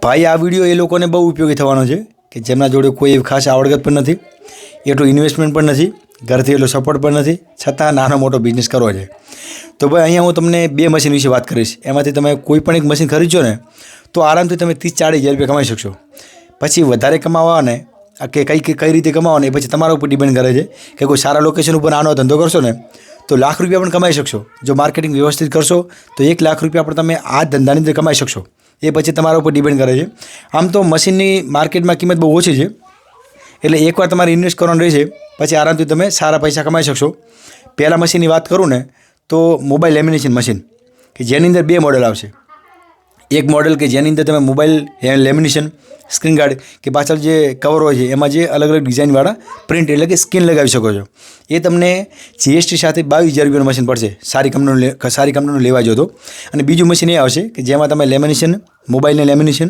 ભાઈ આ વિડીયો એ લોકોને બહુ ઉપયોગી થવાનો છે કે જેમના જોડે કોઈ એવી ખાસ આવડત પણ નથી, એટલું ઇન્વેસ્ટમેન્ટ પણ નથી, ઘરથી એટલો સપોર્ટ પણ નથી, છતાં નાનો મોટો બિઝનેસ કરવો છે. તો ભાઈ અહીંયા હું તમને 2 મશીન વિશે વાત કરીશ. એમાંથી તમે કોઈ પણ એક મશીન ખરીદશો ને તો આરામથી તમે 30-40 હજાર રૂપિયા કમાઈ શકશો. પછી વધારે કમાવાને કે કઈ રીતે કમાવાને એ પછી તમારા ઉપર ડિપેન્ડ કરે છે કે કોઈ સારા લોકેશન ઉપર આનો ધંધો કરશો ને તો લાખ રૂપિયા પણ કમાઈ શકશો. જો માર્કેટિંગ વ્યવસ્થિત કરશો તો 1 લાખ રૂપિયા પણ તમે આ ધંધાની અંદર કમાઈ શકશો. એ પછી તમારા ઉપર ડિપેન્ડ કરે છે. આમ તો મશીનની માર્કેટમાં કિંમત બહુ ઓછી છે, એટલે એકવાર તમારે ઇન્વેસ્ટ કરવાનું રહેશે, પછી આરામથી તમે સારા પૈસા કમાઈ શકશો. પહેલાં મશીનની વાત કરું ને તો મોબાઈલ લેમિનેશન મશીન કે જેની અંદર 2 મોડલ આવશે. એક મોડલ કે જેની અંદર તમે મોબાઈલ લેમિનેશન સ્ક્રીન ગાર્ડ કે પાછળ જે કવર હોય છે એમાં જે અલગ અલગ ડિઝાઇનવાળા પ્રિન્ટ એટલે કે સ્કીન લગાવી શકો છો. એ તમને જીએસટી સાથે 22,000 રૂપિયાનું મશીન પડશે. સારી કંપનીનું લેવા જો તો. અને બીજું મશીન એ આવશે કે જેમાં તમે લેમિનેશન, મોબાઈલને લેમિનેશન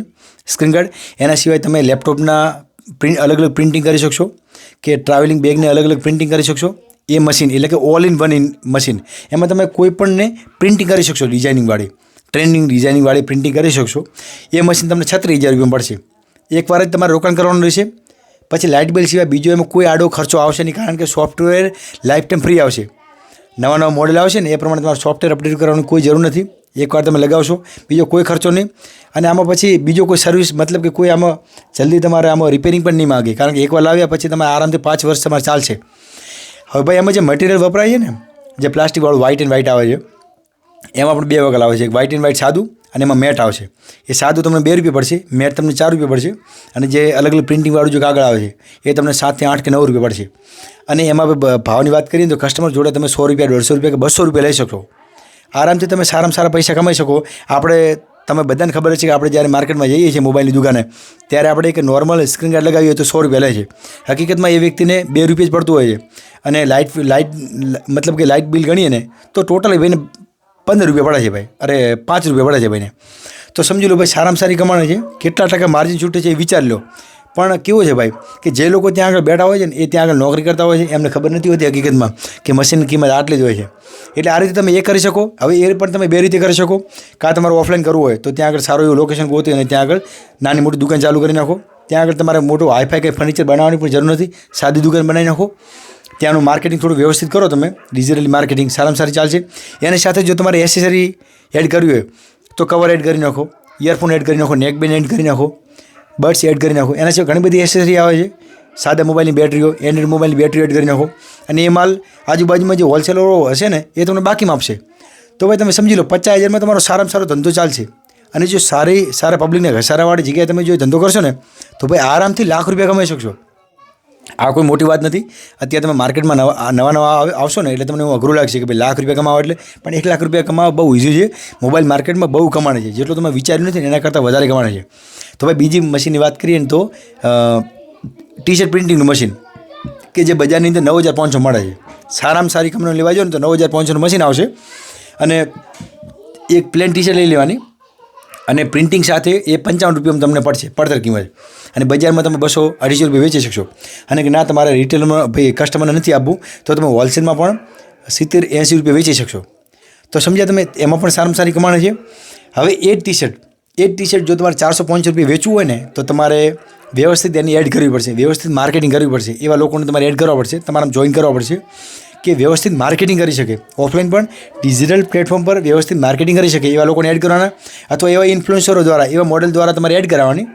સ્ક્રીન ગાર્ડ, એના સિવાય તમે લેપટોપના અલગ અલગ પ્રિન્ટિંગ કરી શકશો કે ટ્રાવેલિંગ બેગને અલગ અલગ પ્રિન્ટિંગ કરી શકશો. એ મશીન એટલે કે ઓલ ઇન વન મશીન. એમાં તમે કોઈ પણને પ્રિન્ટિંગ કરી શકશો, ડિઝાઇનિંગવાળી પ્રિન્ટિંગ કરી શકશો. એ મશીન તમને 36,000 રૂપિયામાં પડશે. એકવાર જ તમારે રોકાણ કરવાનું રહેશે. પછી લાઇટ બિલ સિવાય બીજો એમાં કોઈ આડો ખર્ચો આવશે નહીં, કારણ કે સોફ્ટવેર લાઈફ ટાઈમ ફ્રી આવશે. નવા મોડેલ આવશે ને એ પ્રમાણે તમારે સોફ્ટવેર અપડેટ કરવાની કોઈ જરૂર નથી. એકવાર તમે લગાવશો, બીજો કોઈ ખર્ચો નહીં. અને આમાં પછી બીજો કોઈ સર્વિસ મતલબ કે કોઈ આમાં જલ્દી તમારે આમાં રિપેરિંગ પણ નહીં માગે, કારણ કે એકવાર લાવ્યા પછી તમે આરામથી 5 વર્ષ તમારે ચાલશે. હવે ભાઈ એમાં જે મટીરિયલ વપરાય છે ને, જે પ્લાસ્ટિકવાળું વ્હાઇટ એન્ડ વ્હાઇટ આવે છે, એમાં પણ 2 વગર આવે છે. એક વ્હાઇટ એન્ડ વ્હાઇટ સાદું અને એમાં મેટ આવશે. એ સાદું તમને 2 રૂપિયા પડશે, મેટ તમને 4 રૂપિયા પડશે. અને જે અલગ અલગ પ્રિન્ટિંગવાળું જે કાગળ આવે છે એ તમને 7 થી 8 કે 9 રૂપિયા પડશે. અને એમાં ભાવની વાત કરીએ તો કસ્ટમર જોડે તમે 100 રૂપિયા, 150 રૂપિયા કે 200 રૂપિયા લઈ શકો. આરામથી તમે સારામાં સારા પૈસા કમાઈ શકો. તમે બધાને ખબર છે કે આપણે જ્યારે માર્કેટમાં જઈએ છીએ મોબાઈલની દુકાને, ત્યારે આપણે એક નોર્મલ સ્ક્રીન ગાર્ડ લગાવીએ તો 100 રૂપિયા લે છે. હકીકતમાં એ વ્યક્તિને 2 રૂપિયા જ પડતું હોય છે. અને લાઇટ મતલબ કે લાઇટ બિલ ગણીએ ને તો ટોટલ ભાઈને 15 રૂપિયા પડે છે ભાઈ, અરે 5 રૂપિયા પડે છે ભાઈને. તો સમજી લો ભાઈ સારામાં સારી કમાણી છે. કેટલા ટકા માર્જિન છૂટે છે એ વિચારી લો. પણ કેવું છે ભાઈ કે જે લોકો ત્યાં આગળ બેઠા હોય છે ને એ ત્યાં આગળ નોકરી કરતા હોય છે, એમને ખબર નથી હોતી હકીકતમાં કે મશીનની કિંમત આટલી જ હોય છે. એટલે આ રીતે તમે એ કરી શકો. હવે એ પણ તમે 2 રીતે કરી શકો. કાં તમારે ઓફલાઈન કરવું હોય તો ત્યાં આગળ સારું એવું લોકેશન ગોતી અને ત્યાં આગળ નાની મોટી દુકાન ચાલુ કરી નાખો. ત્યાં આગળ તમારે મોટું હાઈફાઈ કંઈ ફર્નિચર બનાવવાની પણ જરૂર નથી, સાદી દુકાન બનાવી નાખો. ત્યાંનું માર્કેટિંગ થોડું વ્યવસ્થિત કરો તમે, ડિજિટલી માર્કેટિંગ સારામાં સારી ચાલશે. એની સાથે જો તમારે એસેસરી એડ કરવી હોય તો કવર એડ કરી નાખો, ઇયરફોન એડ કરી નાખો, નેકબેન્ડ એડ કરી નાખો, બડ્સ એડ કરી નાખો. એના સિવાય ઘણી બધી એસેસરી આવે છે. સાદા મોબાઈલની બેટરીઓ, એન્ડ્રોઇડ મોબાઈલની બેટરી એડ કરી નાખો. અને એ માલ આજુબાજુમાં જે હોલસેલરો હશે ને એ તમને બાકીમાં આપશે. તો ભાઈ તમે સમજી લો 50,000માં તમારો સારામાં સારો ધંધો ચાલશે. અને જો સારા પબ્લિકને ઘસારાવાળી જગ્યાએ તમે જો ધંધો કરશો ને તો ભાઈ આરામથી લાખ રૂપિયા કમાઈ શકશો. આ કોઈ મોટી વાત નથી. અત્યારે તમે માર્કેટમાં નવા આવશો ને એટલે તમને એવું અઘરું લાગશે કે ભાઈ લાખ રૂપિયા કમાવો એટલે, પણ 1 લાખ રૂપિયા કમાવા બહુ ઇઝી છે. મોબાઈલ માર્કેટમાં બહુ કમાણે છે. જેટલું તમે વિચાર્યું નથી ને એના કરતાં વધારે કમાણે છે. તો ભાઈ બીજી મશીનની વાત કરીએ ને તો ટી-શર્ટ પ્રિન્ટિંગનું મશીન કે જે બજારની અંદર 9,500 મળે છે. સારામાં સારી કંપનીઓ લેવા જાઓ ને તો 9,500નું મશીન આવશે. અને એક પ્લેન ટી-શર્ટ લઈ લેવાની અને પ્રિન્ટિંગ સાથે એ 55 રૂપિયામાં તમને પડશે, પડતર કિંમત. અને બજારમાં તમે 200-250 રૂપિયા વેચી શકશો. અને કે ના તમારે રિટેલમાં ભાઈ કસ્ટમરને નથી આપવું તો તમે હોલસેલમાં પણ 70-80 રૂપિયા વેચી શકશો. તો સમજ્યા તમે, એમાં પણ સારામાં સારી કમાણી છે. હવે એ જ ટી-શર્ટ જો તમારે 450 રૂપિયા વેચવું હોય ને તો તમારે વ્યવસ્થિત એની એડ કરવી પડશે, વ્યવસ્થિત માર્કેટિંગ કરવી પડશે. એવા લોકોને તમારે એડ કરવા પડશે, તમારે જોઈન કરવા પડશે કે વ્યવસ્થિત માર્કેટિંગ કરી શકે. ઓફલાઈન પણ ડિજિટલ પ્લેટફોર્મ પર વ્યવસ્થિત માર્કેટિંગ કરી શકે એવા લોકોને એડ કરવાના, અથવા એવા ઇન્ફ્લુએન્સરો દ્વારા, એવા મોડેલ દ્વારા તમારે એડ કરાવવાની,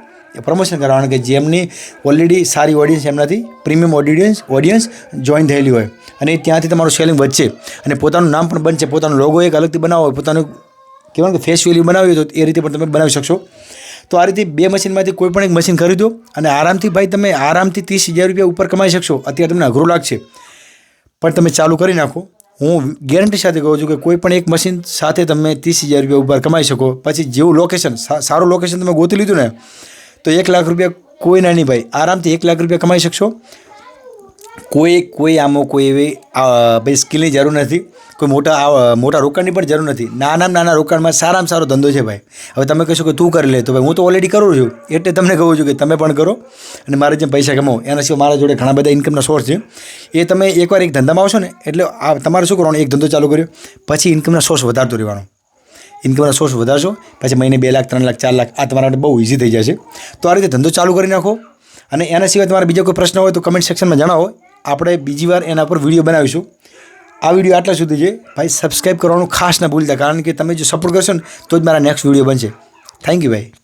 પ્રમોશન કરાવવાનું કે જેમની ઓલરેડી સારી ઓડિયન્સ, એમનાથી પ્રીમિયમ ઓડિયન્સ જોઈન થયેલી હોય અને ત્યાંથી તમારું સેલિંગ વધશે અને પોતાનું નામ પણ બનશે. પોતાનો લોગો એક અલગથી બનાવો હોય, પોતાનું કહેવાય કે ફેસ વેલ્યુ બનાવી હોય તો એ રીતે પણ તમે બનાવી શકશો. તો આ રીતે 2 મશીનમાંથી કોઈ પણ એક મશીન ખરીદો અને આરામથી ભાઈ તમે આરામથી 30,000 રૂપિયા ઉપર કમાઈ શકશો. અત્યારે તમને અઘરું લાગશે પણ તમે ચાલુ કરી નાખો. હું ગેરંટી સાથે કહું છું કે કોઈ પણ એક મશીન સાથે તમે 30,000 રૂપિયા ઉપર કમાઈ શકો. પછી જેવું લોકેશન, સારું લોકેશન તમે ગોતી લીધું ને તો 1 લાખ રૂપિયા કોઈ ના નહીં ભાઈ, આરામથી 1 લાખ રૂપિયા કમાઈ શકશો. કોઈ આમાં કોઈ એવી ભાઈ સ્કિલની જરૂર નથી, કોઈ મોટા રોકાણની પણ જરૂર નથી. નાના રોકાણમાં સારામાં સારો ધંધો છે ભાઈ. હવે તમે કહેશો કે તું કરી લે, તો ભાઈ હું તો ઓલરેડી કરું છું, એટલે તમને કહું છું કે તમે પણ કરો અને મારે જેમ પૈસા કમાવો. એના સિવાય મારા જોડે ઘણા બધા ઇન્કમના સોર્સ છે. એ તમે એકવાર એક ધંધામાં આવશો ને એટલે તમારે શું કરવાનું, એક ધંધો ચાલુ કર્યો પછી ઇન્કમના સોર્સ વધારતો રહેવાનો. ઇન્કમના સોર્સ વધારશો, પછી મહિને 2 લાખ 3 લાખ 4 લાખ આ તમારા માટે બહુ ઇઝી થઈ જશે. તો આ રીતે ધંધો ચાલુ કરી નાખો. અને એના સિવાય તમારા બીજો કોઈ પ્રશ્ન હોય તો કમેન્ટ સેક્શનમાં જણાવો. આપણે બીજી વાર એના પર વિડીયો બનાવીશું. આ વિડીયો આટલા સુધી છે ભાઈ. સબસ્ક્રાઈબ કરવાનું ખાસ ના ભૂલતા, કારણ કે તમે જો સપોર્ટ કરશો ને તો જ મારા નેક્સ્ટ વિડીયો બનશે. થેન્ક યુ ભાઈ.